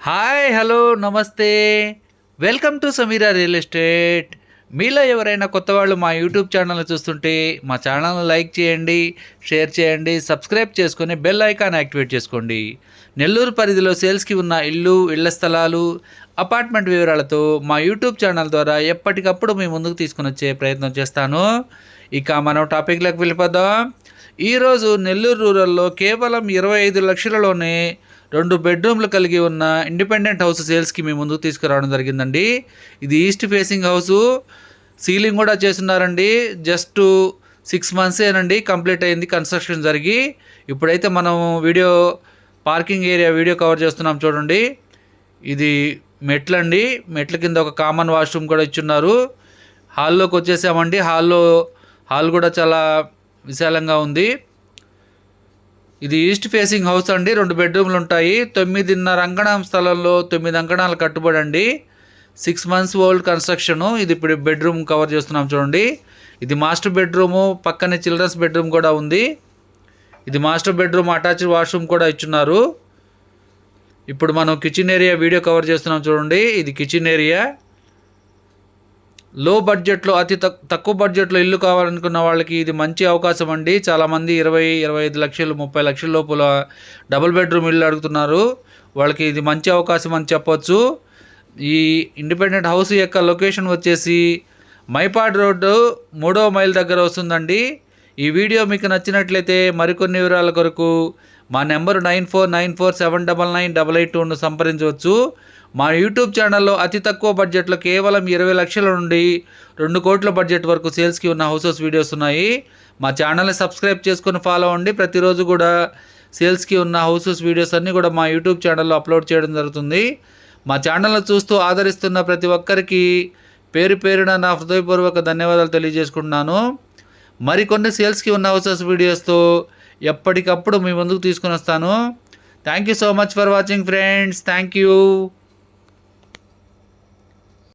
Hi hello నమస్తే welcome to Sameera real estate. మీలో ఎవరైనా కొత్త వాళ్ళు మా యూట్యూబ్ ఛానల్ని చూస్తుంటే మా ఛానల్ని లైక్ చేయండి, షేర్ చేయండి, సబ్స్క్రైబ్ చేసుకొని బెల్ ఐకాన్ యాక్టివేట్ చేసుకోండి. నెల్లూరు పరిధిలో సేల్స్కి ఉన్న ఇల్లు, ఇళ్ల స్థలాలు, అపార్ట్మెంట్ వివరాలతో మా యూట్యూబ్ ఛానల్ ద్వారా ఎప్పటికప్పుడు మీ ముందుకు తీసుకుని వచ్చే ప్రయత్నం చేస్తాను. ఇక మనం టాపిక్లోకి వెళ్ళిపోదాం. ఈరోజు నెల్లూరు రూరల్లో కేవలం 25 లక్షలలోనే 2 బెడ్రూమ్లు కలిగి ఉన్న ఇండిపెండెంట్ హౌస్ సేల్స్కి మీ ముందుకు తీసుకురావడం జరిగిందండి. ఇది ఈస్ట్ ఫేసింగ్ హౌసు, సీలింగ్ కూడా చేస్తున్నారండి. జస్ట్ 6 మంత్సేనండి కంప్లీట్ అయింది కన్స్ట్రక్షన్ జరిగి. ఇప్పుడైతే మనం పార్కింగ్ ఏరియా వీడియో కవర్ చేస్తున్నాం చూడండి. ఇది మెట్లండి, మెట్ల కింద ఒక కామన్ వాష్రూమ్ కూడా ఇచ్చున్నారు. హాల్లోకి వచ్చేసామండి. హాల్ కూడా చాలా విశాలంగా ఉంది. ఇది ఈస్ట్ ఫేసింగ్ హౌస్ అండి. 2 బెడ్రూమ్లు ఉంటాయి. 9.5 అంకణం స్థలంలో 9 అంకణాలు కట్టుబడి అండి. 6 మంత్స్ ఓల్డ్ కన్స్ట్రక్షను. ఇది ఇప్పుడు బెడ్రూమ్ కవర్ చేస్తున్నాం చూడండి. ఇది మాస్టర్ బెడ్రూము, పక్కనే చిల్డ్రన్స్ బెడ్రూమ్ కూడా ఉంది. ఇది మాస్టర్ బెడ్రూమ్, అటాచ్డ్ వాష్రూమ్ కూడా ఇచ్చున్నారు. ఇప్పుడు మనం కిచెన్ ఏరియా వీడియో కవర్ చేస్తున్నాం చూడండి. ఇది కిచెన్ ఏరియా. లో బడ్జెట్లో, అతి తక్కువ బడ్జెట్లో ఇల్లు కావాలనుకున్న వాళ్ళకి ఇది మంచి అవకాశం అండి. చాలామంది 20-25 లక్షలు, 30 లక్షల లోపల డబుల్ బెడ్రూమ్ ఇల్లు అడుగుతున్నారు. వాళ్ళకి ఇది మంచి అవకాశం అని చెప్పొచ్చు. ఈ ఇండిపెండెంట్ హౌస్ యొక్క లొకేషన్ వచ్చేసి మైపాడ్ రోడ్డు 3వ మైల్ దగ్గర వస్తుందండి. ఈ వీడియో మీకు నచ్చినట్లయితే మరికొన్ని వివరాల కొరకు మా నెంబరు 9494799882ను సంప్రదించవచ్చు. మా యూట్యూబ్ ఛానల్లో అతి తక్కువ బడ్జెట్లో కేవలం 20 లక్షల నుండి 2 కోట్ల బడ్జెట్ వరకు సేల్స్కి ఉన్న హౌసెస్ వీడియోస్ ఉన్నాయి. మా ఛానల్ని సబ్స్క్రైబ్ చేసుకొని ఫాలో అవ్వండి. ప్రతిరోజు కూడా సేల్స్కి ఉన్న హౌసెస్ వీడియోస్ అన్నీ కూడా మా యూట్యూబ్ ఛానల్లో అప్లోడ్ చేయడం జరుగుతుంది. మా ఛానల్ని చూస్తూ ఆదరిస్తున్న ప్రతి ఒక్కరికి పేరు పేరున నా హృదయపూర్వక ధన్యవాదాలు తెలియజేసుకుంటున్నాను. మరికొన్ని సేల్స్కి ఉన్న హౌసెస్ వీడియోస్తో ఎప్పటికప్పుడు మీ ముందుకు తీసుకొని వస్తాను. Thank you so much for watching friends. Thank you.